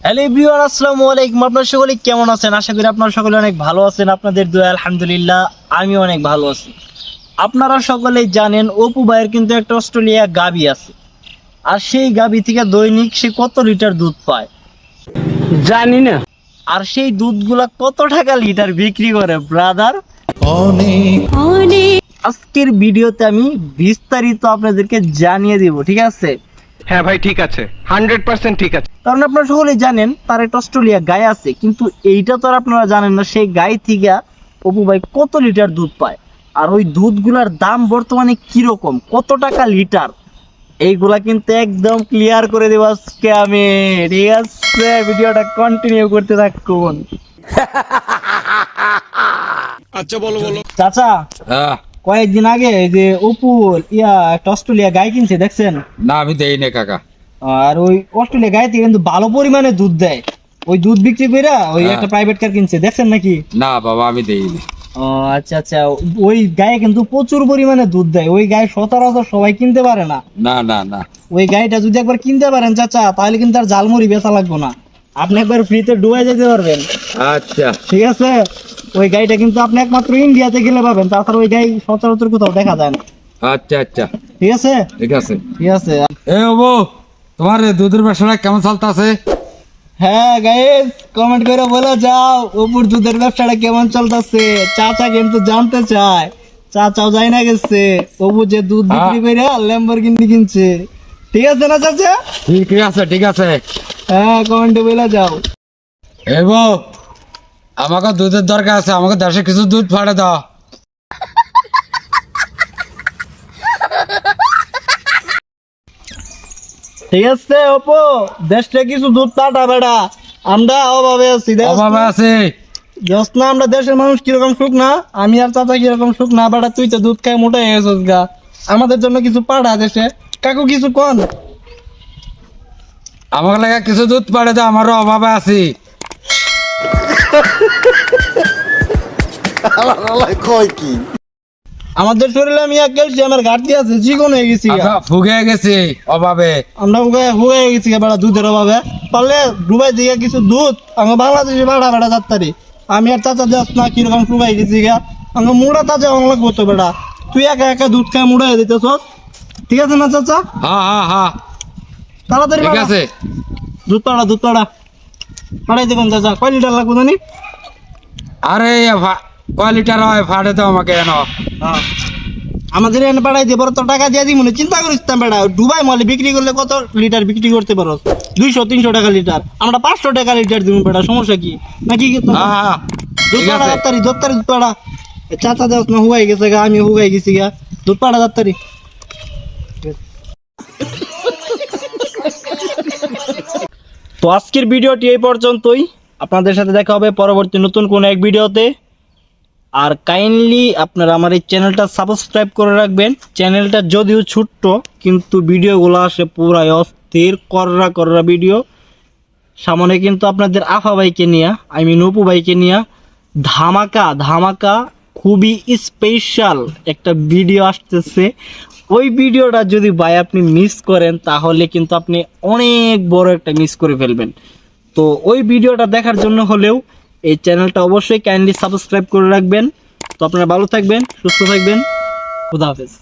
Hello everyone, আসসালামু আলাইকুম। আপনারা সকলে কেমন আছেন? আশা করি আপনারা সকলে অনেক ভালো আছেন। আপনাদের দোয়া আলহামদুলিল্লাহ আমি অনেক ভালো আছি। আপনারা সকলেই জানেন অপু ভাইয়ের কিন্তু একটা অস্ট্রেলিয়া গাবি আছে, আর সেই গাবি থেকে দৈনিক সে কত লিটার দুধ পায় জানি না। আর সেই দুধগুলা কত টাকা লিটার বিক্রি করে ব্রাদার, আজকের ভিডিওতে আমি বিস্তারিত আপনাদেরকে জানিয়ে দিব, ঠিক আছে? হ্যাঁ ভাই, ঠিক আছে, 100% ঠিক আছে। কারণ আপনারা সকলেই জানেন তার একটা অস্ট্রেলিয়া গাই আছে, কিন্তু এইটা তো আর আপনারা জানেন না সেই গাই থেকে অপু ভাই কত লিটার দুধ পায়, আর ওই দুধগুলার দাম বর্তমানে কিরকম, কত টাকা লিটার, এইগুলা কিন্তু একদম ক্লিয়ার করে দেবো আজকে আমি, ঠিক আছে? ভিডিওটা কন্টিনিউ করতে থাকুন। আচ্ছা বলো চাচা, কয়েকদিন আগে এই যে অপু একটা অস্ট্রেলিয়া গাই কিনছে, দেখছেন? না আমি দেই না কাকা। আর ওই অস্ট্রেলিয়া গাই থেকে কিন্তু ভালো পরিমাণে দুধ দেয়, ওই দুধ বিক্রি করে ওই একটা প্রাইভেট কার কিনছে, দেখছেন নাকি? না বাবা আমি দেই না। ও আচ্ছা আচ্ছা, ওই গায়ে কিন্তু প্রচুর পরিমাণে দুধ দেয়, ওই গায়ে সচরাচর সবাই কিনতে পারে না। না না না ওই গাইটা যদি একবার কিনতে পারেন চাচা, তাহলে কিন্তু আর জালমুড়ি বেচা লাগবে না, আপনি একবার ফ্রিতে ডুবে যেতে পারবেন। আচ্ছা ঠিক আছে, ওই গাইটা কিন্তু আপনি একমাত্র ইন্ডিয়াতে গেলে পাবেন, তাছাড়া ওই গাই সচরাচর কোথাও দেখা যায় না। আচ্ছা আচ্ছা ঠিক আছে ঠিক আছে। ঠিক আছে। এ বাবু, তোমার এই দুধের ব্যবসাটা কেমন চলতেছে? হ্যাঁ গাইস, কমেন্ট করে বলে যাও অপুর দুধের ব্যবসাটা কেমন চলতেছে। চাচা কিন্তু জানতে চায়, চাচাও যাই না গেছে অপু যে দুধ বিক্রি করে ল্যাম্বরগিনি কিনছে। ঠিক আছে না চাচা? ঠিক আছে ঠিক আছে। হ্যাঁ কমেন্টে বলে যাও। এ বউ, আমাকে দুধের দরকার আছে, আমাকে দেশে কিছু দুধ ফাড়ে দাও। ঠিক আছে অপু, দেশটা কিছু দুধ পাঠা বেড়া, আমরা অভাবে আছি। অভাবে আছে। দোস্ত না, আমরা দেশের মানুষ কিরকম সুখ না, আমি আর চাচা কিরকম সুখ না বেড়া, তুই তো দুধ খাই মোটা হয়ে গেছিস গা, আমাদের জন্য কিছু পাঠা দেশে। কাকু কিছু কন, আমাকে লাগে কিছু দুধ ফাড়ে দাও, আমারও অভাবে আছি। আমাদের শরীরে আমি এক ক্যালসিয়ামের ঘাটতি আছে, চিকন হয়ে গেছি গা। আমরা ফুগে গেছি অভাবে। আমরা হয়ে গেছি গা বেড়া দুধের অভাবে। পারলে ডুবাই দিয়ে কিছু দুধ আমার বাংলাদেশে বেড়া বেড়া যাত্তারি, আমি আর চাচা যাস না কিরকম শুকাই গেছি গা, আমার মুড়া তাজা অনেক করতো বেড়া, তুই একা একা দুধ খাই মুড়া হয়ে দিতেছ। ঠিক আছে না চাচা? হ্যাঁ হ্যাঁ হ্যাঁ তাড়াতাড়ি ঠিক বাড়া। আছে। দুধ পাড়া পাড়াই দেবেন চাচা। কয় লিটার লাগবে জানি? আরে কয় লিটার হয় ফাড়ে দাও আমাকে এন। আমাদের এনে পাঠাই দিয়ে বড় তো টাকা দিয়ে দিই মনে, চিন্তা করিস না বেড়া। দুবাই মলে বিক্রি করলে কত লিটার বিক্রি করতে পারো? 200-300 টাকা লিটার, আমরা 500 টাকা লিটার দিব বেড়া, সমস্যা কি নাকি? হ্যাঁ হ্যাঁ দুধ ঠিক পাড়া আছে। দাত্তারি দুধ পাড়া। চাচা দেওয়া না হুগাই গেছে গা, আমি হুগাই গেছি গা, দুধ পাড়া দাত্তারি। তো আজকের ভিডিওটি এই পর্যন্তই, আপনাদের সাথে দেখা হবে পরবর্তী নতুন কোনো এক ভিডিওতে। আর কাইন্ডলি আপনারা আমার এই চ্যানেলটা সাবস্ক্রাইব করে রাখবেন। চ্যানেলটা যদিও ছোট্ট, কিন্তু ভিডিওগুলো আসে পুরাই অস্থির কররা ভিডিও। সামনে কিন্তু আপনাদের আফা ভাইকে নিয়ে, অপু ভাইকে নিয়ে ধামাকা খুবই স্পেশাল একটা ভিডিও আসতেছে। ওই ভিডিওটা যদি ভাই আপনি মিস করেন, তাহলে কিন্তু আপনি অনেক বড় একটা মিস করে ফেলবেন। তো ওই ভিডিওটা দেখার জন্য হলেও এই চ্যানেলটা অবশ্যই কাইন্ডলি সাবস্ক্রাইব করে রাখবেন। তো আপনারা ভালো থাকবেন, সুস্থ থাকবেন, খুদা হাফেজ।